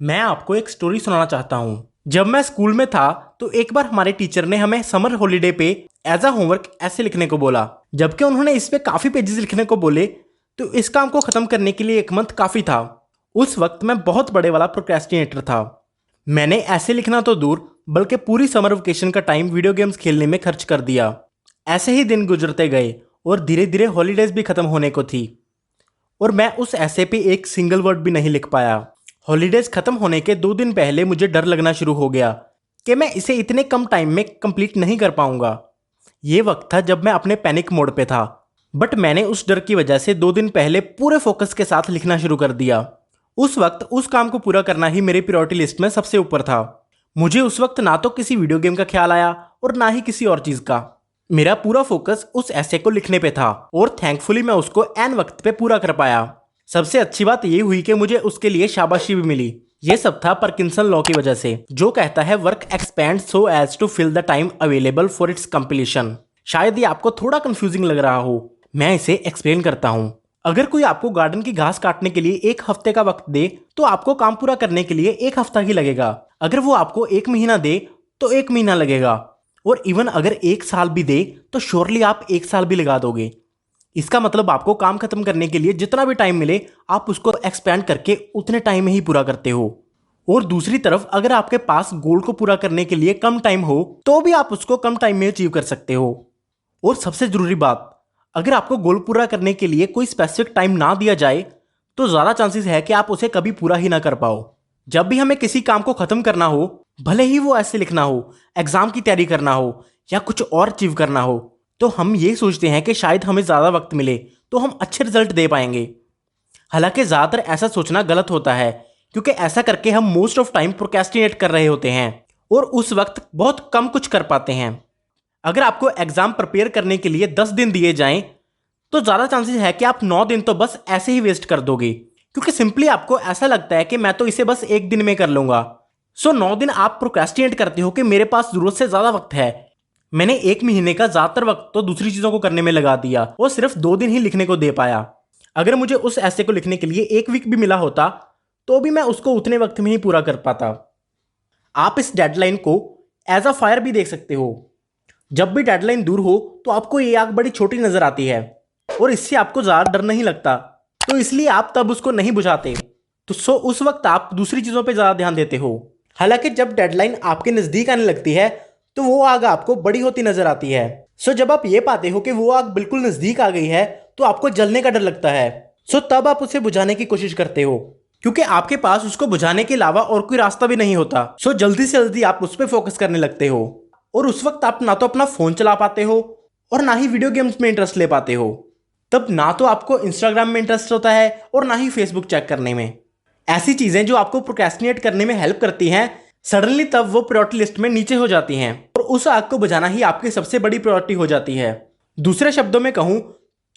मैं आपको एक स्टोरी सुनाना चाहता हूँ। जब मैं स्कूल में था तो एक बार हमारे टीचर ने हमें समर हॉलीडे पे एज अ होमवर्क ऐसे लिखने को बोला। जबकि उन्होंने इस पे काफ़ी पेजेस लिखने को बोले तो इस काम को ख़त्म करने के लिए एक मंथ काफ़ी था। उस वक्त मैं बहुत बड़े वाला प्रोक्रेस्टिनेटर था। मैंने ऐसे लिखना तो दूर बल्कि पूरी समर वेकेशन का टाइम वीडियो गेम्स खेलने में खर्च कर दिया। ऐसे ही दिन गुजरते गए और धीरे धीरे हॉलीडेज भी ख़त्म होने को थी और मैं उस ऐसे पे एक सिंगल वर्ड भी नहीं लिख पाया। हॉलीडेज खत्म होने के 2 दिन पहले मुझे डर लगना शुरू हो गया कि मैं इसे इतने कम टाइम में कंप्लीट नहीं कर पाऊंगा। ये वक्त था जब मैं अपने पैनिक मोड पे था, बट मैंने उस डर की वजह से 2 दिन पहले पूरे फोकस के साथ लिखना शुरू कर दिया। उस वक्त उस काम को पूरा करना ही मेरी प्रायोरिटी लिस्ट में सबसे ऊपर था। मुझे उस वक्त ना तो किसी वीडियो गेम का ख्याल आया और ना ही किसी और चीज़ का। मेरा पूरा फोकस उस ऐसे को लिखने पे था और थैंकफुली मैं उसको एन वक्त पे पूरा कर पाया। सबसे अच्छी बात ये हुई कि मुझे उसके लिए शाबाशी भी मिली। ये सब था पार्किंसन लॉ की वजह से, जो कहता है work expand so as to fill the time available for its completion. शायद ये आपको थोड़ा कंफ्यूजिंग लग रहा हो, मैं इसे एक्सप्लेन करता हूँ। अगर कोई आपको गार्डन की घास काटने के लिए 1 हफ्ते का वक्त दे तो आपको काम पूरा करने के लिए 1 हफ्ता ही लगेगा। अगर वो आपको 1 महीना दे तो 1 महीना लगेगा, और इवन अगर 1 साल भी दे तो श्योरली आप 1 साल भी लगा दोगे। इसका मतलब आपको काम खत्म करने के लिए जितना भी टाइम मिले आप उसको एक्सपेंड करके उतने टाइम में ही पूरा करते हो। और दूसरी तरफ अगर आपके पास गोल को पूरा करने के लिए कम टाइम हो तो भी आप उसको कम टाइम में अचीव कर सकते हो। और सबसे जरूरी बात, अगर आपको गोल पूरा करने के लिए कोई स्पेसिफिक टाइम ना दिया जाए तो ज़्यादा चांसेस है कि आप उसे कभी पूरा ही ना कर पाओ। जब भी हमें किसी काम को ख़त्म करना हो, भले ही वो ऐसे लिखना हो, एग्ज़ाम की तैयारी करना हो या कुछ और अचीव करना हो, तो हम ये सोचते हैं कि शायद हमें ज़्यादा वक्त मिले तो हम अच्छे रिजल्ट दे पाएंगे। हालांकि ज़्यादातर ऐसा सोचना गलत होता है, क्योंकि ऐसा करके हम मोस्ट ऑफ टाइम प्रोक्रेस्टिनेट कर रहे होते हैं और उस वक्त बहुत कम कुछ कर पाते हैं। अगर आपको एग्ज़ाम प्रिपेयर करने के लिए 10 दिन दिए जाएं तो ज़्यादा चांसेस है कि आप 9 दिन तो बस ऐसे ही वेस्ट कर दोगे, क्योंकि सिंपली आपको ऐसा लगता है कि मैं तो इसे बस 1 दिन में कर लूँगा। सो 9 दिन आप प्रोक्रेस्टिनेट करते हो कि मेरे पास ज़रूरत से ज़्यादा वक्त है। मैंने 1 महीने का ज़्यादातर वक्त तो दूसरी चीज़ों को करने में लगा दिया और सिर्फ 2 दिन ही लिखने को दे पाया। अगर मुझे उस ऐसे को लिखने के लिए 1 वीक भी मिला होता तो भी मैं उसको उतने वक्त में ही पूरा कर पाता। आप इस डेडलाइन को एज अ फायर भी देख सकते हो। जब भी डेडलाइन दूर हो तो आपको ये आग बड़ी छोटी नजर आती है और इससे आपको ज़्यादा डर नहीं लगता, तो इसलिए आप तब उसको नहीं बुझाते। तो उस वक्त आप दूसरी चीज़ों पे ज़्यादा ध्यान देते हो। हालांकि जब डेडलाइन आपके नज़दीक आने लगती है तो वो आग आपको बड़ी होती नजर आती है। जब आप ये पाते हो कि वो आग बिल्कुल नज़दीक आ गई है तो आपको जलने का डर लगता है। तब आप उसे बुझाने की कोशिश करते हो, क्योंकि आपके पास उसको बुझाने के अलावा और कोई रास्ता भी नहीं होता। जल्दी से जल्दी आप उस पर फोकस करने लगते हो और उस वक्त आप ना तो अपना फ़ोन चला पाते हो और ना ही वीडियो गेम्स में इंटरेस्ट ले पाते हो। तब ना तो आपको इंस्टाग्राम में इंटरेस्ट होता है और ना ही फेसबुक चेक करने में। ऐसी चीज़ें जो आपको प्रोक्रेस्टिनेट करने में हेल्प करती हैं, सडनली तब वो प्रायोरिटी लिस्ट में नीचे हो जाती हैं और उस आग को बुझाना ही आपकी सबसे बड़ी प्रायोरिटी हो जाती है। दूसरे शब्दों में कहूँ,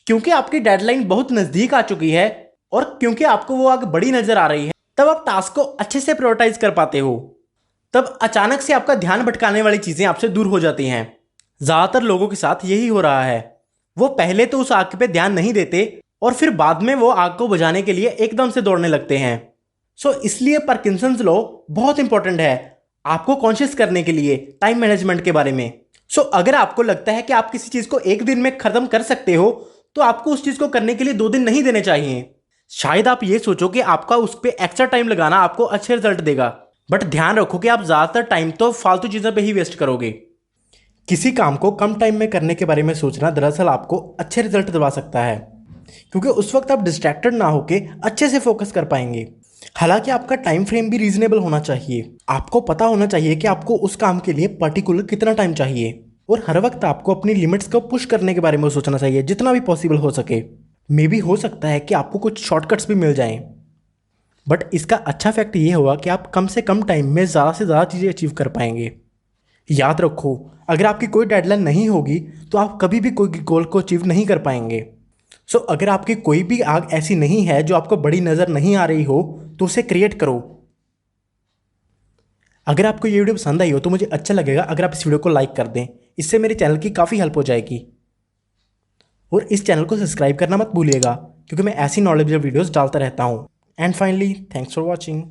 क्योंकि आपकी डेडलाइन बहुत नज़दीक आ चुकी है और क्योंकि आपको वो आग बड़ी नज़र आ रही है, तब आप टास्क को अच्छे से प्रायोरिटाइज कर पाते हो। तब अचानक से आपका ध्यान भटकाने वाली चीज़ें आपसे दूर हो जाती हैं। ज़्यादातर लोगों के साथ यही हो रहा है। वो पहले तो उस आग पे ध्यान नहीं देते और फिर बाद में वो आग को बुझाने के लिए एकदम से दौड़ने लगते हैं। इसलिए पार्किंसंस लॉ बहुत इंपॉर्टेंट है आपको कॉन्शियस करने के लिए टाइम मैनेजमेंट के बारे में। अगर आपको लगता है कि आप किसी चीज़ को 1 दिन में ख़त्म कर सकते हो तो आपको उस चीज़ को करने के लिए 2 दिन नहीं देने चाहिए। शायद आप ये सोचो कि आपका उस पर एक्स्ट्रा टाइम लगाना आपको अच्छे रिजल्ट देगा, बट ध्यान रखो कि आप ज़्यादातर टाइम तो फालतू चीज़ों पे ही वेस्ट करोगे। किसी काम को कम टाइम में करने के बारे में सोचना दरअसल आपको अच्छे रिजल्ट दिलवा सकता है, क्योंकि उस वक्त आप डिस्ट्रैक्टेड ना होके अच्छे से फोकस कर पाएंगे। हालांकि आपका टाइम फ्रेम भी रीजनेबल होना चाहिए। आपको पता होना चाहिए कि आपको उस काम के लिए पर्टिकुलर कितना टाइम चाहिए, और हर वक्त आपको अपनी लिमिट्स को पुश करने के बारे में सोचना चाहिए जितना भी पॉसिबल हो सके। मे भी हो सकता है कि आपको कुछ शॉर्टकट्स भी मिल जाएं, बट इसका अच्छा फैक्ट ये होगा कि आप कम से कम टाइम में ज़्यादा से ज़्यादा चीज़ें अचीव कर पाएंगे। याद रखो, अगर आपकी कोई डेडलाइन नहीं होगी तो आप कभी भी कोई गोल को अचीव नहीं कर पाएंगे। अगर आपकी कोई भी आग ऐसी नहीं है जो आपको बड़ी नज़र नहीं आ रही हो तो उसे क्रिएट करो। अगर आपको ये वीडियो पसंद आई हो तो मुझे अच्छा लगेगा अगर आप इस वीडियो को लाइक कर दें। इससे मेरे चैनल की काफ़ी हेल्प हो जाएगी। और इस चैनल को सब्सक्राइब करना मत भूलिएगा, क्योंकि मैं ऐसी नॉलेजेबल वीडियोस डालता रहता हूँ। And finally, thanks for watching.